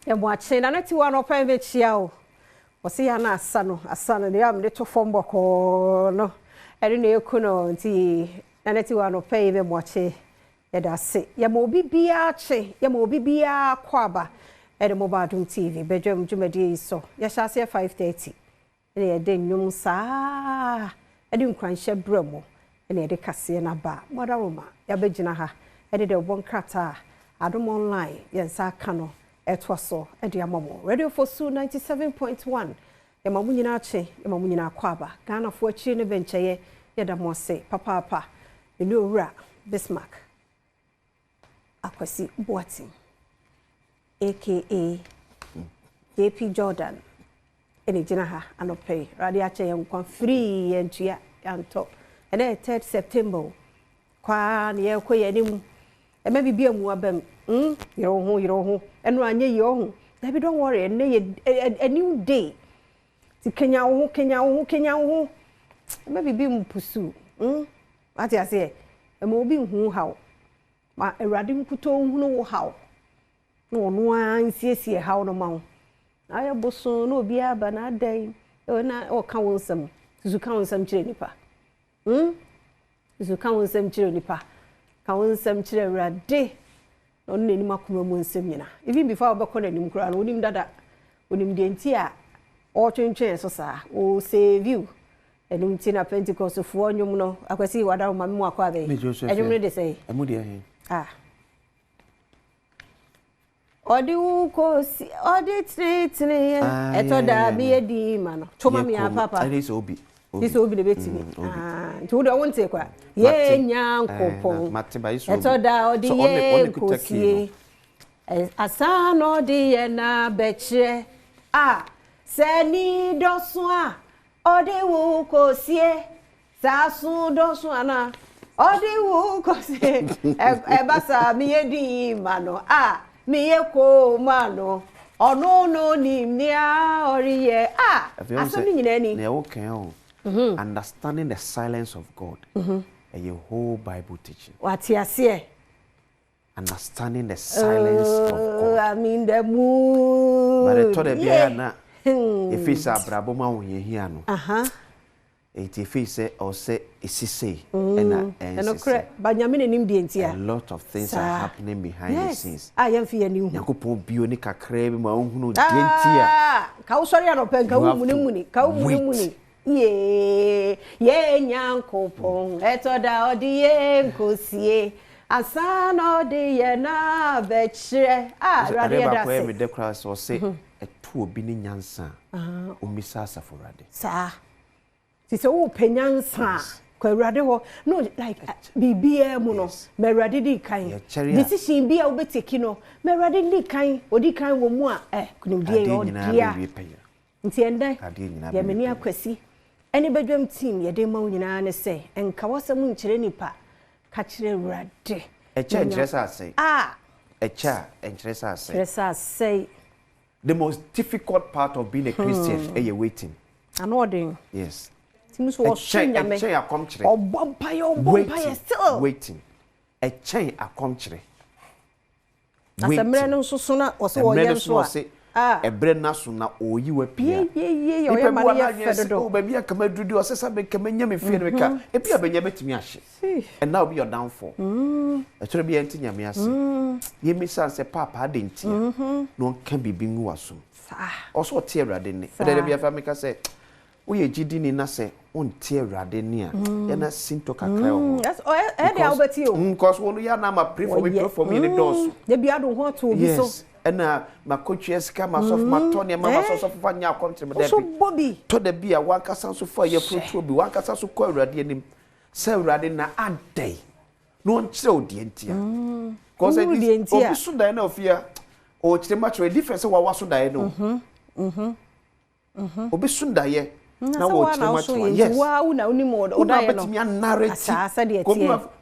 ya mwache na neti wano pa mechia o wose ya na asano de am de to fombo ko no eri na ekuno nti na neti wano pa be mwache ya da se ya mo bibia che ya mo bibia kwaba eri Adom TV bedwam jumadi so ya shase 5:30 ene ya de nwum saa edi nkwanhye bramo ene ya de kase na ba modaroma ya begina ha edi de bonkrata Adom online yensa kano etwaso edi amamo radio for su 97.1 ya mamunyina ache ya mamunyina kwaba Ghana fo achi ne bencheye ya da mose papa eni owura Bismarck Akwasi Boating aka JP Jordan ene jina ha anope radio ache yankwan free yentua yanto ene 3 September kwa ne yekoye nim e ma bibia mu abam yero ho eno anye yo David don't worry a new day ti Kenya ho e ma bibia mu pusu ati ase e ma obi hu hawo ma Awurade nkuto hu no hawo no no ansiesie hawo no ma aya boso no obi aba na dai na o ka wonsam zu ka wonsam kire nipa zu ka wonsam kire nipa ka wonsam kire Awurade no ne ni makoma mu nsam nyina even before obekọ na nim kura no onim dada onim de nti a o twentwen so sa o save you enum ti na Pentecost fo onwum no Akwasi wada ma mu akwa be enum ne de say emu de ahen odi ukosi odi tritri eto da bi edi ma no choma mi papa this obi de betimi nti do wonte kwa ye nyankopon eto da odi ye kosie asano odi ye na beche seni doso a odi ukosie sasu doso ana odi ukosie e basa mi edi ma no miye ko mano ono ni mia oriye asemi nyina ni na wo kan understanding the silence of God a whole Bible teaching what you say understanding the silence of God I mean the mood but the thought be na if it's abrabo ma wo hia no if he say or say isise and banyame nim de ntia a lot of things are happening behind the scenes I am fear ni hu yakopon bio ni kakra bi ma ohunu de ntia ka wo sori anopen ka wo muni ka wo muni ye nyankopon eto da odi ye nkosie asana odi ye na bechire radio da say me de cross or say etu obi ni nyansa o misasa for radio sa ti se wo penyansa kwa Awurade ho no like bibia mu no me Awurade di kan decision bia wo beteki no me Awurade di kan odi kan wo mu a kunimdie yo dia nti ende ye meni Akwasi eni bedwam team ye de ma nyina ne se enka wasam nkire nipa ka kire Awurade interest say interest say the most difficult part of being a Christian is waiting anodin yes Timus was chain akomchire obompaye still waiting a chain akomchire asemre no so na oso wo yem so ebre na so na oyi wa pia ye oya mari ya fedodo ba bia kama dudu osesa be kama nya me fie no ka e bia benya betimi ahye and now be your downfall e tore bia nti nya me ase ye mi sanse papa adenti no ka bibi ngu waso oso tie Awurade ne e bia fa me ka se oye gidi ni na se ontie Awurade ni a ya na sinto kakra o that's e dey obeti o because wonu ya na ma pray for me ni doors de bia do ho to obi so ena makochi esika masof matoni mama sosof fa nya akomtre me so bobi to da bia wankasa so fa ye fruit obi wankasa so ko Awurade anim se Awurade na adai no nkyere odi entia because obi so dan na ofia o kyere match difference wa waso dan no obi so daye na wo kyere match yes wow na unimo oda ye no betimi narrative ko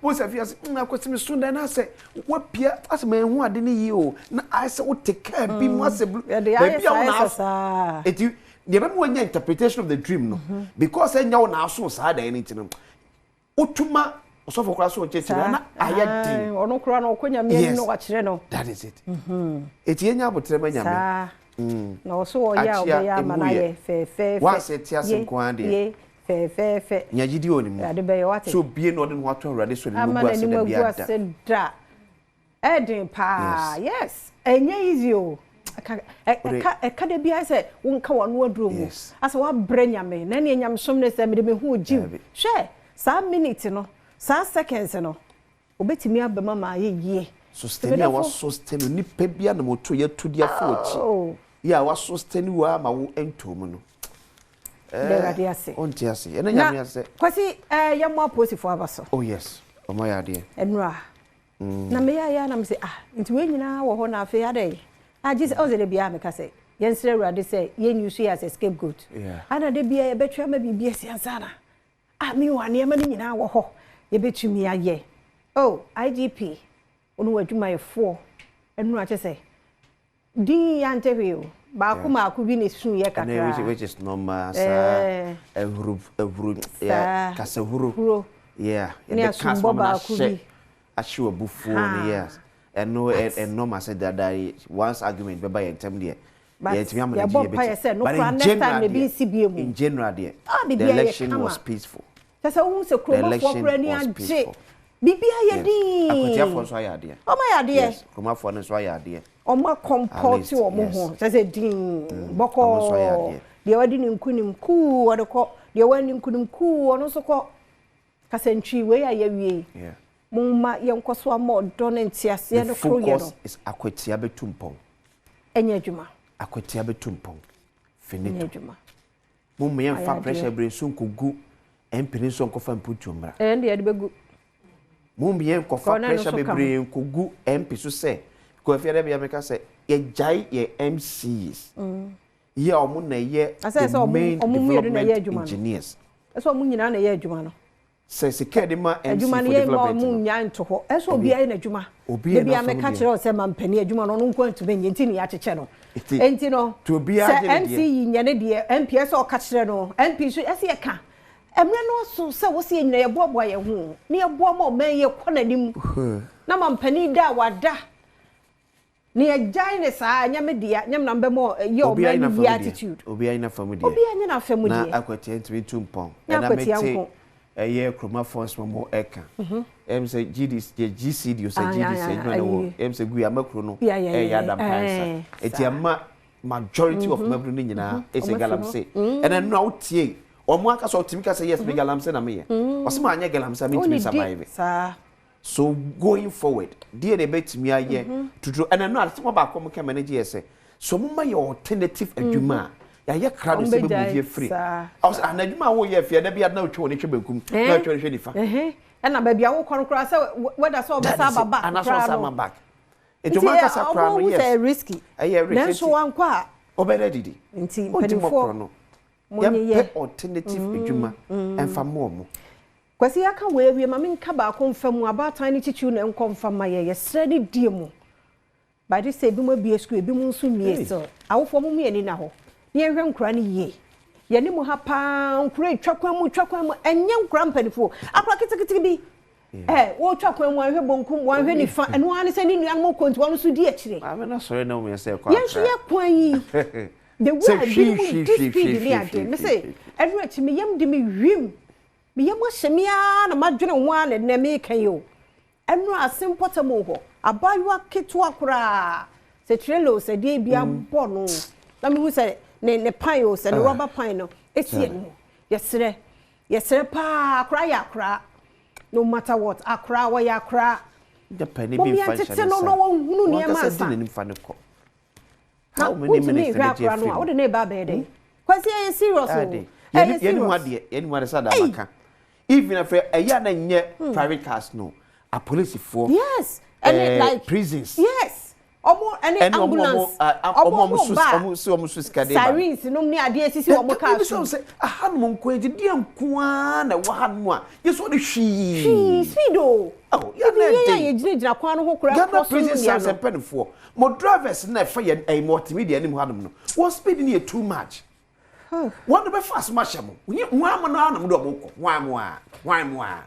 mo se fia na kwetimi so dan na se wa pia asema ehu ade ne yi o na I say o take care bi mo ase baby na eti de be mo nya interpretation of the dream no because enya wo na aso sa dan ni tinu otuma so for kura so cheche na ayɛ din ono kura na okonya me no wa kire no that is it eti enya abotre ma nyame na oso wo ya obeya manaye fe wa se ti asenko ade fe nyagidi oni mu ade be wate so bie no de ho ato awrade so ni mu gua se da bia da edin pa yes enye easy o eka de bia se wonka wonu aduro mu asa wa branyame na ne nyamsom ne se me de me hu ojiw hwe sa minute no sa seconds no obetimi abema ma ye sustain ya wa sustain ni pa bia na moto ya tudia fochi ya wa sustain wa ma wo entom no de radio ase onti ase ena nyame ase kwasi ya mo aposifo abaso oh yes omo ya de enura na me ya na me se nti we nyina wo ho na afi ade just o ze de bia me ka se yensere urade se yen use as a scapegoat ana de bia ye betwa ma bibia si ansana mi wa ne ma ni nyina wo ho ye betumi aye oh IGP onu wadwuma ye 4 enu a che se din ya ntehwe ba ku ma ku bi ne sun ye kakra which is normal sa evru yeah kasahuru yeah the kasma ba ku bi ashiwa bufu ne yes and no normal said that once argument be by entem there yeah me am in general there the election was peaceful. That's how se kroma for prani anje bibia ye din Akwatia for so ya de o ma ya de yes kroma for no so ya de o ma comport o mo ho say din boko de wadi ni nkunim ku o de ko de wani nkunim ku o no so ko kasentwi we ya ye wie mumma yenkoso ama do na ntiase no kro ye no is Akwatia betumpon enye adwuma Akwatia betumpon finito adwuma mumma yen fa pressure brain so nkogu empini so nkofa mputumra de ye de begu mumma yen kofa pressure brain nkogu empi so se ko afia de bia meka se ye jai ye MCs ye omo na ye the main development engineers eso omo nyina na ye adwuma no se sekede ma MC adwuma for ne development mo nya nto ho eso obi aye na adwuma bebi ameka kire o se mampani adwuma no nko antu benye enti ni ya cheche no enti no to obi aje ne MC nya ne de MPS o ka kire no MP so ese ye ka emre no so se wo se nyina ye boabo ye ho ne ye boa ma man ye konanim na mampani da wada ne ye jai ne sa nya me dia nya na mo ye o man ye attitude obi aye na family obi aye na family na Akwatia enti tumpon na meti eye kroma force mo eka say GCD o say GDC no no say gu amakro no Adom cancer eti majority of mabru ni nyina say galamsey and no outie omo aka so otimi ka say yes me galamsey na me ye o se ma anya galamsey me to survive so going forward dey na betimi aye tutu and no ati mo ba ko mo ka manage say so mo ma your alternative adwuma ya ye kra no se be buvie free aus anadwuma wo ye fie da bia na otwe woni twebekum na otwe hwe difa na ba bia wo konkora se weda so obesa baba ana so sama back etoma ka sa kra no yes risky risky na so wankwa obere didi nti penifo no ye alternative adwuma emfa mo kwasi aka we awie ma menka ba ko mfamu abatan ni chichu na enkomfa ma ye sre ni die mu ba de se bi mo bie school bi mu nso mie so awofo mo mie ni na ho ye hwe nkura ni ye ye ni mu ha pa nkura twakwan mu enye nkura mpanifo akura kitikiti bi wo twakwan mu ahwe bonkum wo ahwe ni fa eno ani se ni nuan mo konti wo so di akire amena sore na mo yese kwa ye hwe kwan yi the way bi ade me say every achi me yam de me hwim me yam ahyemia na madwene ho an na me kan yo eno asempota mo ho abayo keto akura se trelo se die bia bo no na me hu se ne pan yo se ne rubber pan no etie no yesere pa akura ya akura no matter what akura wa ya akura the penny be function no hunu ne ma sa ni mfa ne ko how many minutes na akura no what ne ba be dey kwasi e serious o ye ni wa de sada maka even if eya na nye private cars no a police for yes and like prisons yes omo any ambulance omo skade ba sirens no ni ade asisi omo car so say aha no nko edi de nkoa na wa ha no a yeso de hwi speedo ya na ye gina kwan no ho kura cross no ni ase penfo mo drivers na fa ye a multimedia ni mo ha no no what speed ni too much one be fast match mo nwa mo na no do mo ko nwa mo a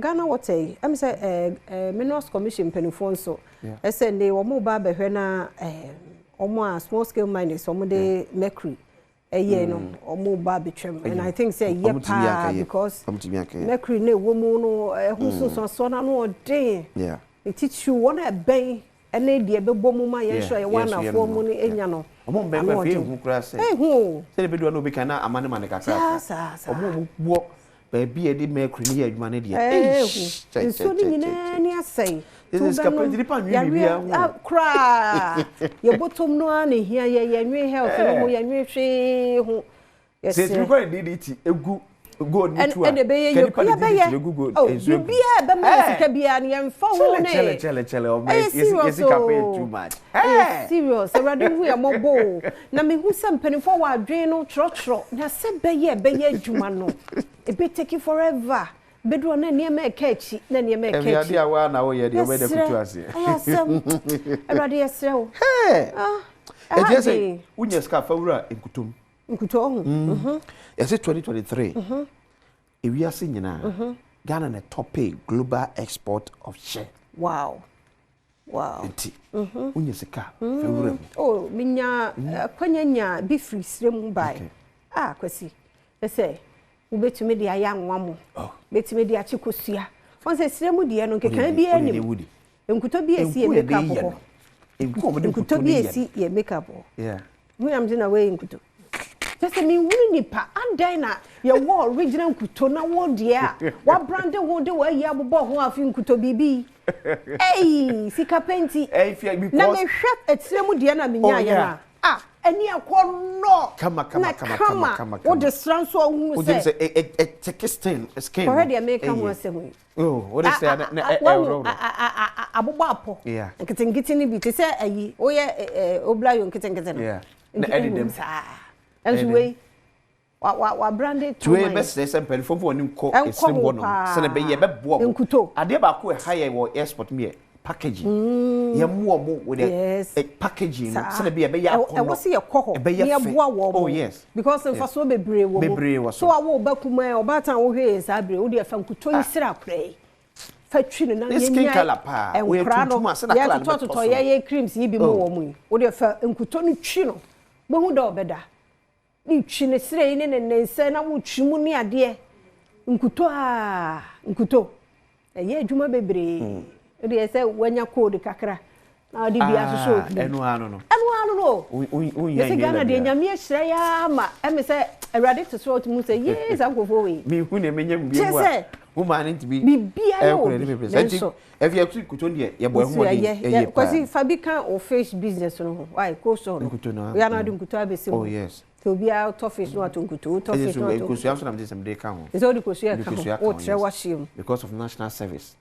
Ghana water am say Minerals Commission penifon so say they wo ba behwe na omo a small scale miners omo de mercury no omo ba betwem and I think say pa because mercury na wo mu no hu so na no odin it teach you one ben ene de be bom ma ye sure ye one afo mu ni enya no omo be be fe hu kura se hu se be do no be kana amane mane kakra omo bo ba bi e di mercury ni adwuma ne de hu so ni nyina ni asai is capacity depend you cry your bottom no an here ye health no ye hwe ho yes you go DDT egu good and the be you good you be be masika bia na yemfa ho ne chele o me is capacity too much serious already we are mobo na me hu sem penifo wa adwen no trotro na se be adwuma no e be take forever bedro na niema ekachi na niema ekachi e dia wa na wo ye de obeda kutu ase ayasem already yesrew e je say unye ska fawura enkutom nkuto ho yes 2023 we are seeing now Ghana na top global export of share wow unye ska fawura oh minya kwanyanya bi free srem bai kwasi say ubetumi de aya nwamo betumi de achikosua fon se srem de no kekan bi anim nkuto bi esi e make up ho nkuto bi esi e make up ho we am na we nkuto just me wuni nipa andai na ye wo original nkuto na wo de a wa brand wo de wa ya bobo ho afi nkuto bibi sika penti na me hwet etiremu de na menya ya na ani akono kama what the stranso who say take skin already make am wase ho what is say na abobo apo nkitengiti ni bi te say ayi oye oblayo nkitengiti no na edem and we wa branded to we best say sample for one ko esim bo no se na be ye be bo ade ba ko high wo export me packaging ye mo with the packaging se na be ye ya ko e wo se ye ko ye bo wo oh yes because in faso bebre wo so wo ba kuma e obatan wo hwe sa bre wo de fa nkuto yisira kure fatwi no na ye skin color pa we tutuma se na color to ye creams yi bi mo wo mu wo de fa nkuto no twi no bo hu da obeda ni twi ne sire ne nense na wo twi mu ni ade nkuto ye adwuma bebre o de say wanya code kakra na ade bia so enu anu no yes Ghana de nyame ehire ya ma me say awrade to so mu say yes ankofo we mi hu ne menya mbiem wa woman nti bi bibia yo if you actually kuto de ye boy hu ye because fabricant or fish business no why ko so we are not doing kuto abese oh yes to be out of fish no atunkuto to fish no because you am so na some dey kan ho is all the kosua kan o tre washim because of national service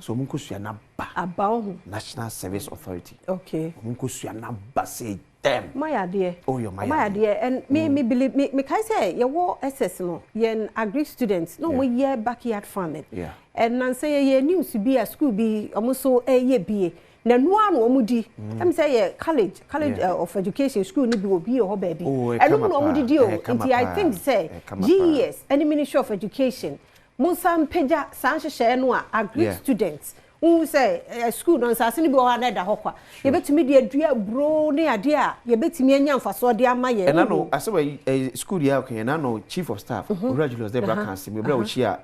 so mun kosua na ba about national service authority okay mun kosua na ba say them my idea oh your my idea and me believe me kai say ye wo ss no ye agri students no we year backyard farming and nan say ye news be a school be almost ye be na no anu omudi am say ye college of education school ni bi obi ho baby and no omudi di o nti I think say GES any ministry of education Musam peja sanhye no a agri students who say school no sase ni bi o ha na da hokwa ye betumi de adua bro ne ade a ye betumi anya mfaso de ama ye and no aseba school ya okay and no chief of staff Regulus de Brakansi me bra o chi a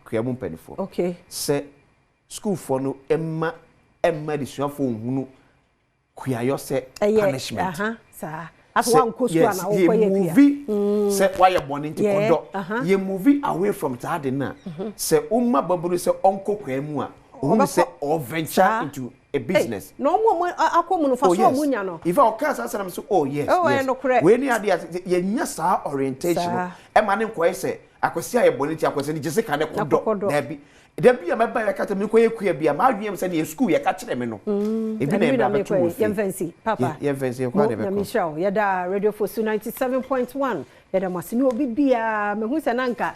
kuamu mpanifo okay say school for no emma de suafo hunu kuayo se punishment sa as one ko school na wo kwa ye movie say why you born into kodo ye movie away from that na say umma baburu say onko kwamu a who say or venture into a business no mo akomu no faso omunya no if I can say am so oh yes we ni ade ye nya sa orientation e ma ne kwai say akosi aye boniti akosi ni jese ka ne kodo da bi ya meba ya kata me koye kua bia ma adwem se ne school ya ka kire me no e bi na e ba to yemfancy papa yemfancy kwa de be ko Michelle ya da radio force 97.1 ya da masini obi bia me hu se nanka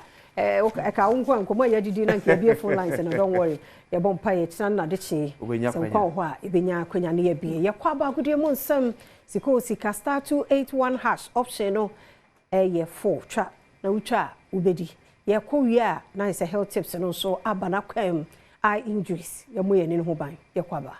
ka unko nkomo ya didi nanka bia phone lines no don't worry ya bompa ye tena na de chi se nko ho a ebenya akwanya ne ya bia ya kwa ba gudie mu nsam sika star 281 hash option no ye 4 twa na utwa ubedi ye ko wi a na is a health tips no so abana kwam eye injuries ye mo ye ne ho ban ye kwaba